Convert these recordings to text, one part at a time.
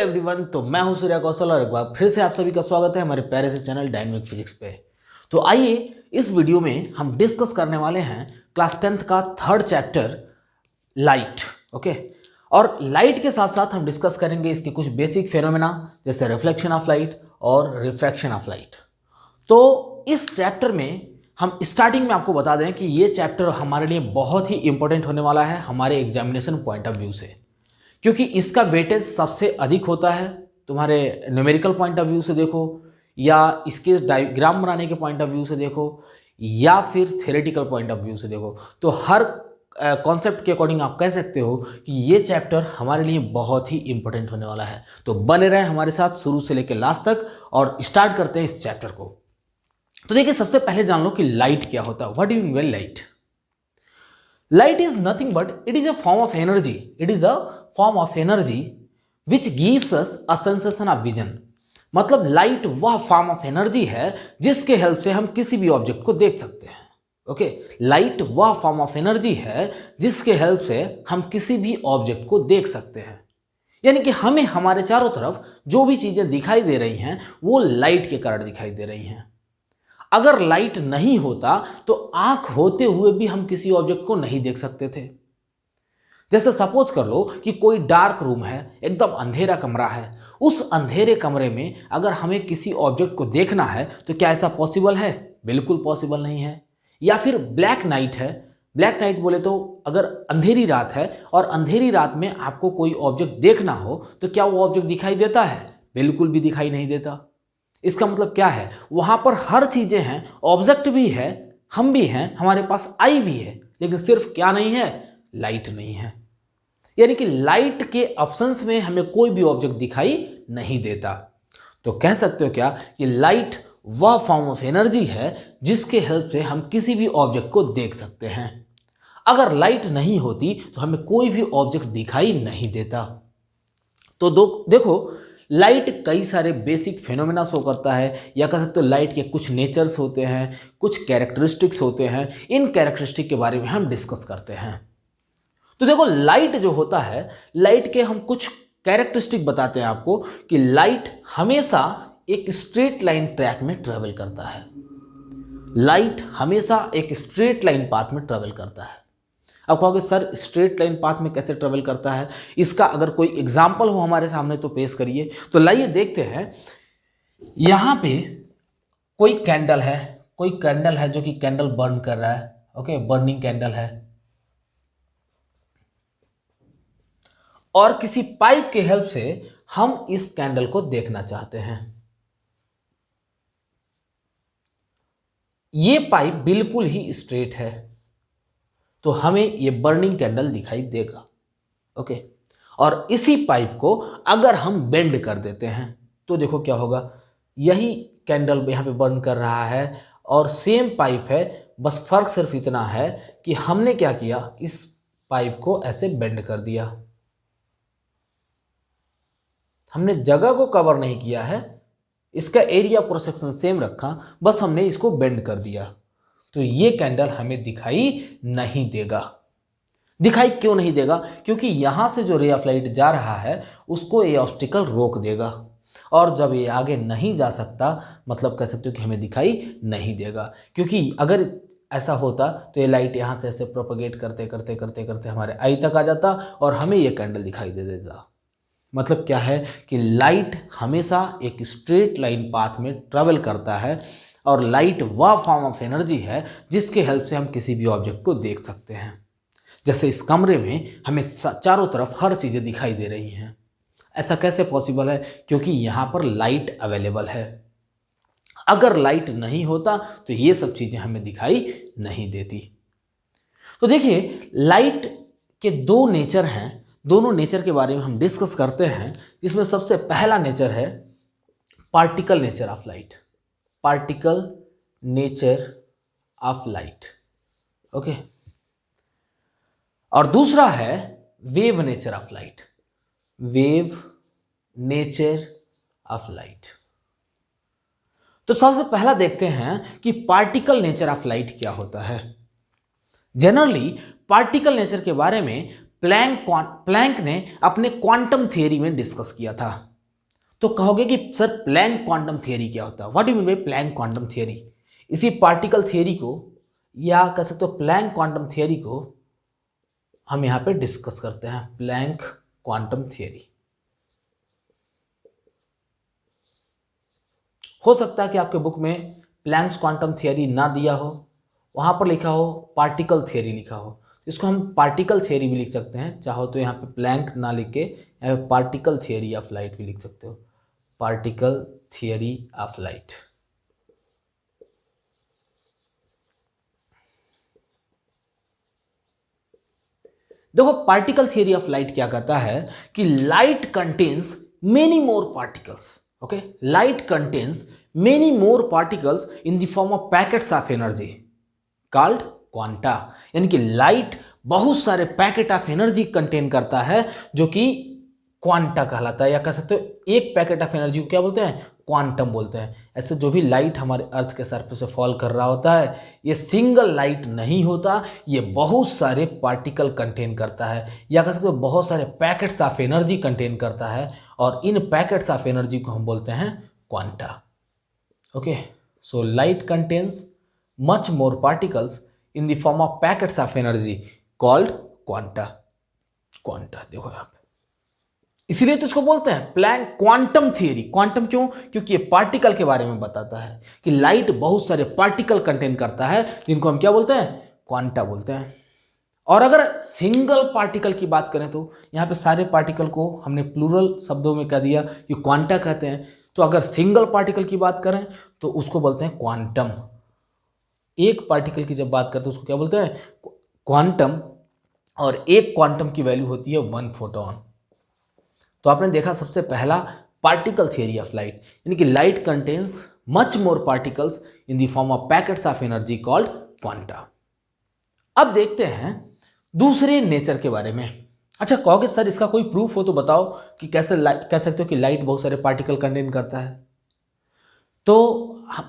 Everyone, तो मैं हूं सूर्या कौशल और एक बार फिर से आप सभी का स्वागत है हमारे प्यारे से चैनल डायनेमिक फिजिक्स पे। तो आइए इस वीडियो में हम डिस्कस करने वाले हैं क्लास 10th का थर्ड चैप्टर लाइट। ओके, और लाइट के साथ साथ हम डिस्कस करेंगे इसके कुछ बेसिक फेनोमेना जैसे रिफ्लेक्शन ऑफ लाइट और रिफ्रैक्शन ऑफ लाइट। तो इस चैप्टर में हम स्टार्टिंग में आपको बता दें कि ये चैप्टर हमारे लिए बहुत ही इंपॉर्टेंट होने वाला है हमारे एग्जामिनेशन पॉइंट ऑफ व्यू से, क्योंकि इसका वेटेज सबसे अधिक होता है। तुम्हारे न्यूमेरिकल पॉइंट ऑफ व्यू से देखो, या इसके डायग्राम बनाने के पॉइंट ऑफ व्यू से देखो, या फिर थ्योरेटिकल पॉइंट ऑफ व्यू से देखो, तो हर कॉन्सेप्ट के अकॉर्डिंग आप कह सकते हो कि ये चैप्टर हमारे लिए बहुत ही इंपॉर्टेंट होने वाला है। तो बने रहें हमारे साथ शुरू से लेकर लास्ट तक और स्टार्ट करते हैं इस चैप्टर को। तो देखिए, सबसे पहले जान लो कि लाइट क्या होता है। What do you mean by light? Light is nothing but it is a form of energy. It is a form of energy which gives us a sensation of vision. मतलब लाइट वह form of energy है जिसके help से हम किसी भी object को देख सकते हैं। ओके, लाइट वह फॉर्म ऑफ एनर्जी है जिसके हेल्प से हम किसी भी ऑब्जेक्ट को देख सकते हैं। यानी कि हमें हमारे चारों तरफ जो भी चीजें दिखाई दे रही हैं वो लाइट के कारण दिखाई दे रही हैं। अगर लाइट नहीं होता तो आंख होते हुए भी हम किसी ऑब्जेक्ट को नहीं देख सकते थे। जैसे सपोज कर लो कि कोई डार्क रूम है, एकदम अंधेरा कमरा है। उस अंधेरे कमरे में अगर हमें किसी ऑब्जेक्ट को देखना है तो क्या ऐसा पॉसिबल है? बिल्कुल पॉसिबल नहीं है। या फिर ब्लैक नाइट है। ब्लैक नाइट बोले तो अगर अंधेरी रात है और अंधेरी रात में आपको कोई ऑब्जेक्ट देखना हो तो क्या वो ऑब्जेक्ट दिखाई देता है? बिल्कुल भी दिखाई नहीं देता। इसका मतलब क्या है? वहां पर हर चीजें हैं, ऑब्जेक्ट भी है, हम भी हैं, हमारे पास आई भी है, लेकिन सिर्फ क्या नहीं है? लाइट नहीं है। यानी कि लाइट के ऑप्शंस में हमें कोई भी ऑब्जेक्ट दिखाई नहीं देता। तो कह सकते हो क्या कि लाइट वह फॉर्म ऑफ एनर्जी है जिसके हेल्प से हम किसी भी ऑब्जेक्ट को देख सकते हैं। अगर लाइट नहीं होती तो हमें कोई भी ऑब्जेक्ट दिखाई नहीं देता। तो देखो, लाइट कई सारे बेसिक फेनोमेना शो करता है, या कह सकते हो लाइट के कुछ नेचर्स होते हैं, कुछ कैरेक्टरिस्टिक्स होते हैं। इन कैरेक्टरिस्टिक के बारे में हम डिस्कस करते हैं। तो देखो, लाइट जो होता है, लाइट के हम कुछ कैरेक्टरिस्टिक बताते हैं आपको कि लाइट हमेशा एक स्ट्रेट लाइन ट्रैक में ट्रेवल करता है। लाइट हमेशा एक स्ट्रेट लाइन पाथ में ट्रेवल करता है। अब कहोगे सर स्ट्रेट लाइन पाथ में कैसे ट्रेवल करता है? इसका अगर कोई एग्जाम्पल हो हमारे सामने तो पेश करिए। तो लाइए देखते हैं। यहां पे कोई कैंडल है जो कि कैंडल बर्न कर रहा है। ओके, बर्निंग कैंडल है, और किसी पाइप के हेल्प से हम इस कैंडल को देखना चाहते हैं। ये पाइप बिल्कुल ही स्ट्रेट है तो हमें ये बर्निंग कैंडल दिखाई देगा। ओके, और इसी पाइप को अगर हम बेंड कर देते हैं तो देखो क्या होगा। यही कैंडल यहां पे बर्न कर रहा है और सेम पाइप है, बस फर्क सिर्फ इतना है कि हमने क्या किया, इस पाइप को ऐसे बेंड कर दिया। हमने जगह को कवर नहीं किया है, इसका एरिया क्रॉस सेक्शन सेम रखा, बस हमने इसको बेंड कर दिया। तो ये कैंडल हमें दिखाई नहीं देगा। दिखाई क्यों नहीं देगा? क्योंकि यहां से जो रे ऑफ लाइट जा रहा है उसको ये ऑब्स्टिकल रोक देगा, और जब ये आगे नहीं जा सकता मतलब कह सकते हो कि हमें दिखाई नहीं देगा। क्योंकि अगर ऐसा होता तो ये लाइट यहां से ऐसे प्रोपगेट करते करते करते करते हमारे आई तक आ जाता और हमें ये कैंडल दिखाई दे देता। मतलब क्या है कि लाइट हमेशा एक स्ट्रेट लाइन पाथ में ट्रेवल करता है, और लाइट वह फॉर्म ऑफ एनर्जी है जिसके हेल्प से हम किसी भी ऑब्जेक्ट को देख सकते हैं। जैसे इस कमरे में हमें चारों तरफ हर चीज़ें दिखाई दे रही हैं। ऐसा कैसे पॉसिबल है? क्योंकि यहाँ पर लाइट अवेलेबल है। अगर लाइट नहीं होता तो ये सब चीज़ें हमें दिखाई नहीं देती। तो देखिए, लाइट के दो नेचर हैं। दोनों नेचर के बारे में हम डिस्कस करते हैं, जिसमें सबसे पहला नेचर है particle nature of light. Particle nature of light, okay. और दूसरा है wave nature of light. Wave nature of light. तो सबसे पहला देखते हैं कि पार्टिकल नेचर ऑफ लाइट क्या होता है। जनरली पार्टिकल नेचर के बारे में प्लैंक ने अपने क्वांटम थियरी में डिस्कस किया था। तो कहोगे कि सर प्लैंक क्वांटम थियरी क्या होता है, what do you mean by Planck quantum theory. इसी पार्टिकल थियरी को या कह सकते हो प्लैंक क्वांटम थियरी को हम यहाँ पे डिस्कस करते हैं, प्लैंक क्वांटम थियरी। हो सकता है कि आपके बुक में प्लैंक्स क्वांटम थियरी ना दिया हो, वहां पर लिखा हो पार्टिकल थियरी लिखा हो, इसको हम पार्टिकल थियरी भी लिख सकते हैं। चाहो तो यहाँ पे प्लैंक ना लिख के यहाँ पे पार्टिकल थियरी ऑफ लाइट भी लिख सकते हो, पार्टिकल थियरी ऑफ लाइट। देखो पार्टिकल थियरी ऑफ लाइट क्या कहता है कि light contains many more particles, okay, light contains many more particles in the form of packets of energy called quanta. यानी कि लाइट बहुत सारे पैकेट ऑफ एनर्जी कंटेन करता है जो कि क्वांटा कहलाता है, या कह सकते हो एक पैकेट ऑफ एनर्जी को क्या बोलते हैं, क्वांटम बोलते हैं। ऐसे जो भी लाइट हमारे अर्थ के सरफेस से फॉल कर रहा होता है, ये सिंगल लाइट नहीं होता, ये बहुत सारे पार्टिकल कंटेन करता है, या कह सकते हो बहुत सारे पैकेट्स ऑफ एनर्जी कंटेन करता है, और इन पैकेट्स ऑफ एनर्जी को हम बोलते हैं quanta. Okay, so light contains much more particles in the form of packets of energy called quanta. Quanta देखो यहाँ पे, इसीलिए तो इसको बोलते हैं प्लैंक क्वांटम थियरी। क्वांटम क्यों? क्योंकि ये पार्टिकल के बारे में बताता है कि लाइट बहुत सारे पार्टिकल कंटेन करता है, जिनको हम क्या बोलते हैं, क्वांटा बोलते हैं। और अगर सिंगल पार्टिकल की बात करें तो यहाँ पे सारे पार्टिकल को हमने प्लूरल शब्दों में कह दिया कि क्वांटा कहते हैं। तो अगर सिंगल पार्टिकल की बात करें तो उसको बोलते हैं क्वांटम। एक पार्टिकल की जब बात करते हैं उसको क्या बोलते हैं, क्वांटम। और एक क्वांटम की वैल्यू होती है 1 फोटोन। तो आपने देखा सबसे पहला पार्टिकल थियरी ऑफ लाइट, यानी कि light contains much more particles in the form of packets of energy called quanta. अब देखते हैं दूसरे नेचर के बारे में। अच्छा कहोगे सर इसका कोई प्रूफ हो तो बताओ कि कैसे कह सकते हो कि लाइट बहुत सारे पार्टिकल कंटेन करता है। तो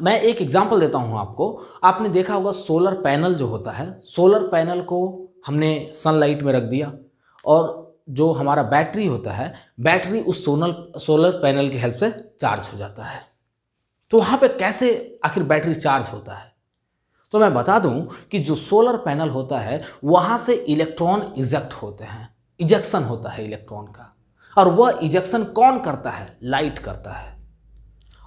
मैं एक एग्जांपल देता हूं आपको। आपने देखा होगा सोलर पैनल जो होता है, सोलर पैनल को हमने सनलाइट में रख दिया, और जो हमारा बैटरी होता है, बैटरी उस सोलर पैनल की हेल्प से चार्ज हो जाता है। तो वहाँ पे कैसे आखिर बैटरी चार्ज होता है? तो मैं बता दूं कि जो सोलर पैनल होता है वहाँ से इलेक्ट्रॉन इजेक्ट होते हैं, इजेक्शन होता है इलेक्ट्रॉन का, और वह इजेक्शन कौन करता है, लाइट करता है।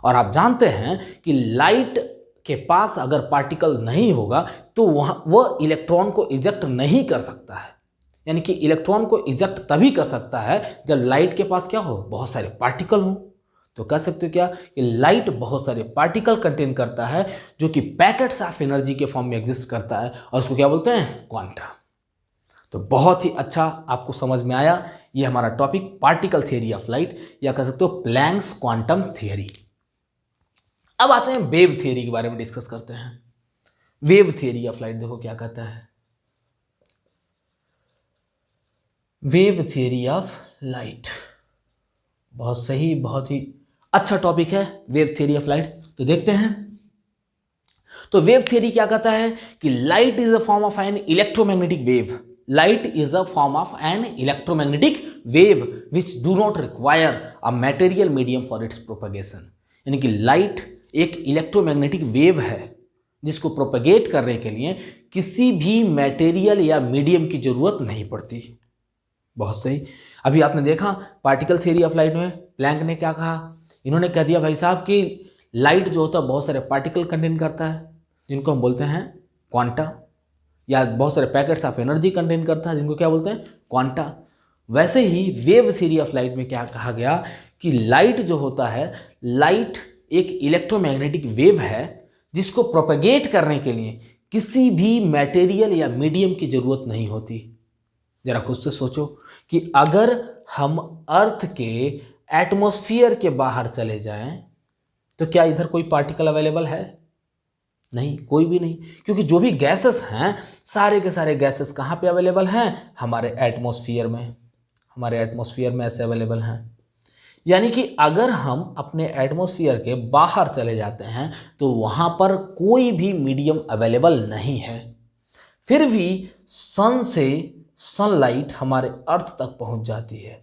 और आप जानते हैं कि लाइट के पास अगर पार्टिकल नहीं होगा तो वह इलेक्ट्रॉन को इजेक्ट नहीं कर सकता है। यानी कि इलेक्ट्रॉन को इजेक्ट तभी कर सकता है जब लाइट के पास क्या हो, बहुत सारे पार्टिकल हो। तो कह सकते हो क्या कि लाइट बहुत सारे पार्टिकल कंटेन करता है जो कि पैकेट्स ऑफ एनर्जी के फॉर्म में एग्जिस्ट करता है, और उसको क्या बोलते हैं, क्वांटा। तो बहुत ही अच्छा आपको समझ में आया, ये हमारा topic particle theory of light, या कह सकते हो प्लैंक्स क्वांटम थियरी। अब आते हैं वेव थियरी के बारे में डिस्कस करते हैं। वेव थियरी ऑफ लाइट देखो क्या कहता है, वेव थियरी ऑफ लाइट। बहुत सही, बहुत ही अच्छा टॉपिक है वेव थियरी ऑफ लाइट। तो देखते हैं। तो वेव थियरी क्या कहता है कि light is a form of an electromagnetic wave. Light is a form of an electromagnetic wave which do not require a material medium for its propagation. यानी कि लाइट एक इलेक्ट्रोमैग्नेटिक वेव है जिसको propagate करने के लिए किसी भी मैटेरियल या मीडियम की जरूरत नहीं पड़ती। बहुत सही। अभी आपने देखा पार्टिकल थ्योरी ऑफ लाइट में प्लैंक ने क्या कहा, इन्होंने कह दिया भाई साहब कि लाइट जो होता है बहुत सारे पार्टिकल कंटेन करता है जिनको हम बोलते हैं क्वांटा, या बहुत सारे पैकेट्स ऑफ एनर्जी कंटेन करता है जिनको क्या बोलते हैं क्वांटा। वैसे ही वेव थ्योरी ऑफ लाइट में क्या कहा गया कि लाइट जो होता है, लाइट एक इलेक्ट्रोमैग्नेटिक वेव है जिसको प्रोपेगेट करने के लिए किसी भी मटेरियल या मीडियम की जरूरत नहीं होती। जरा खुद से सोचो कि अगर हम अर्थ के एटमॉस्फेयर के बाहर चले जाएं तो क्या इधर कोई पार्टिकल अवेलेबल है? नहीं, कोई भी नहीं, क्योंकि जो भी गैसेस हैं सारे के सारे गैसेस कहाँ पे अवेलेबल हैं? हमारे एटमॉस्फेयर में। हमारे एटमॉस्फेयर में ऐसे अवेलेबल हैं। यानी कि अगर हम अपने एटमॉस्फेयर के बाहर चले जाते हैं तो वहाँ पर कोई भी मीडियम अवेलेबल नहीं है, फिर भी सन से सनलाइट हमारे अर्थ तक पहुँच जाती है।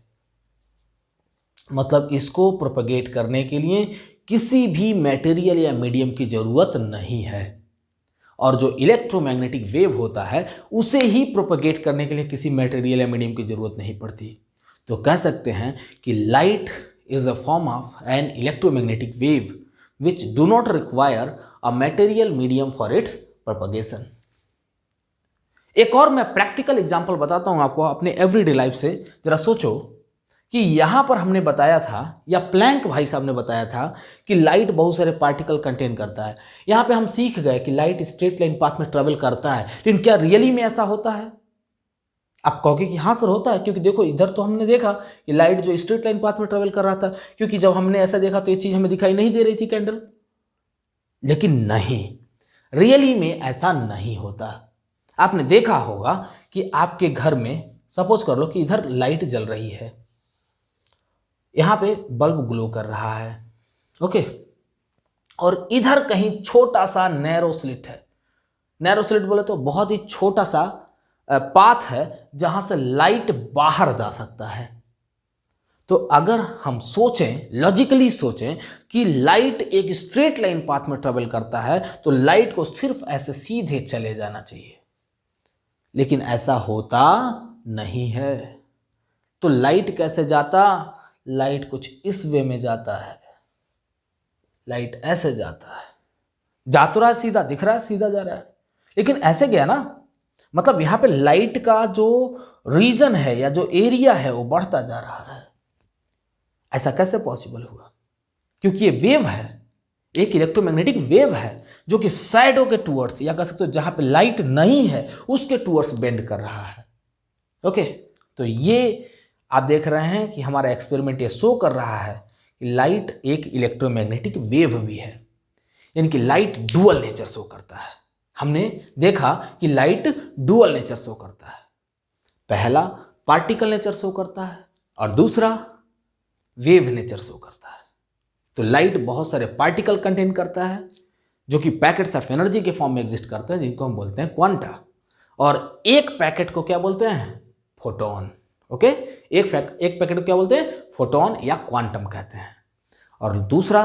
मतलब इसको प्रोपगेट करने के लिए किसी भी मटेरियल या मीडियम की ज़रूरत नहीं है, और जो इलेक्ट्रोमैग्नेटिक वेव होता है उसे ही प्रोपगेट करने के लिए किसी मटेरियल या मीडियम की ज़रूरत नहीं पड़ती। तो कह सकते हैं कि light is a form of an electromagnetic wave which do not require a material medium for its propagation. एक और मैं प्रैक्टिकल एग्जांपल बताता हूं आपको अपने एवरीडे लाइफ से। जरा सोचो कि यहां पर हमने बताया था, या प्लैंक भाई साहब ने बताया था, कि लाइट बहुत सारे पार्टिकल कंटेन करता है। यहां पे हम सीख गए कि लाइट स्ट्रेट लाइन पाथ में ट्रेवल करता है, लेकिन क्या रियली में ऐसा होता है? आप कहोगे कि हाँ सर होता है, क्योंकि देखो इधर तो हमने देखा कि लाइट जो स्ट्रेट लाइन पाथ में ट्रेवल कर रहा था, क्योंकि जब हमने ऐसा देखा तो ये चीज हमें दिखाई नहीं दे रही थी, कैंडल। लेकिन नहीं, रियली में ऐसा नहीं होता। आपने देखा होगा कि आपके घर में सपोज कर लो कि इधर लाइट जल रही है, यहां पे बल्ब ग्लो कर रहा है, ओके, और इधर कहीं छोटा सा नैरो स्लिट है। नैरो स्लिट बोले तो बहुत ही छोटा सा पाथ है जहां से लाइट बाहर जा सकता है। तो अगर हम सोचें, लॉजिकली सोचें कि लाइट एक स्ट्रेट लाइन पाथ में ट्रेवल करता है, तो लाइट को सिर्फ ऐसे सीधे चले जाना चाहिए, लेकिन ऐसा होता नहीं है। तो लाइट कैसे जाता? लाइट कुछ इस वे में जाता है, लाइट ऐसे जाता है। जा तो रहा है सीधा, दिख रहा है सीधा जा रहा है, लेकिन ऐसे गया ना, मतलब यहां पे लाइट का जो रीजन है या जो एरिया है वो बढ़ता जा रहा है। ऐसा कैसे पॉसिबल हुआ? क्योंकि ये वेव है, एक इलेक्ट्रोमैग्नेटिक वेव है जो कि शैडो के टूवर्ड्स, या कह सकते हो जहां पे लाइट नहीं है उसके टूवर्ड्स बेंड कर रहा है। ओके, तो ये आप देख रहे हैं कि हमारा एक्सपेरिमेंट ये शो कर रहा है कि लाइट एक इलेक्ट्रोमैग्नेटिक वेव भी है, यानी कि लाइट डुअल नेचर शो करता है। हमने देखा कि लाइट डुअल नेचर शो करता है, पहला पार्टिकल नेचर शो करता है और दूसरा वेव नेचर शो करता है। तो लाइट बहुत सारे पार्टिकल कंटेन करता है जो कि पैकेट्स ऑफ एनर्जी के फॉर्म में एग्जिस्ट करते हैं, जिनको हम बोलते हैं क्वांटा, और एक पैकेट को क्या बोलते हैं? फोटोन। ओके, एक पैकेट को क्या बोलते हैं? फोटोन या क्वांटम कहते हैं। और दूसरा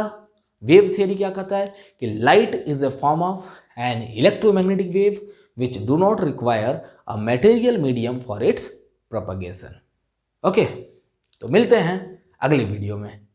वेव थियरी क्या कहता है कि light is a form of an electromagnetic wave which do not require a material medium for its propagation. Okay, तो मिलते हैं अगली वीडियो में।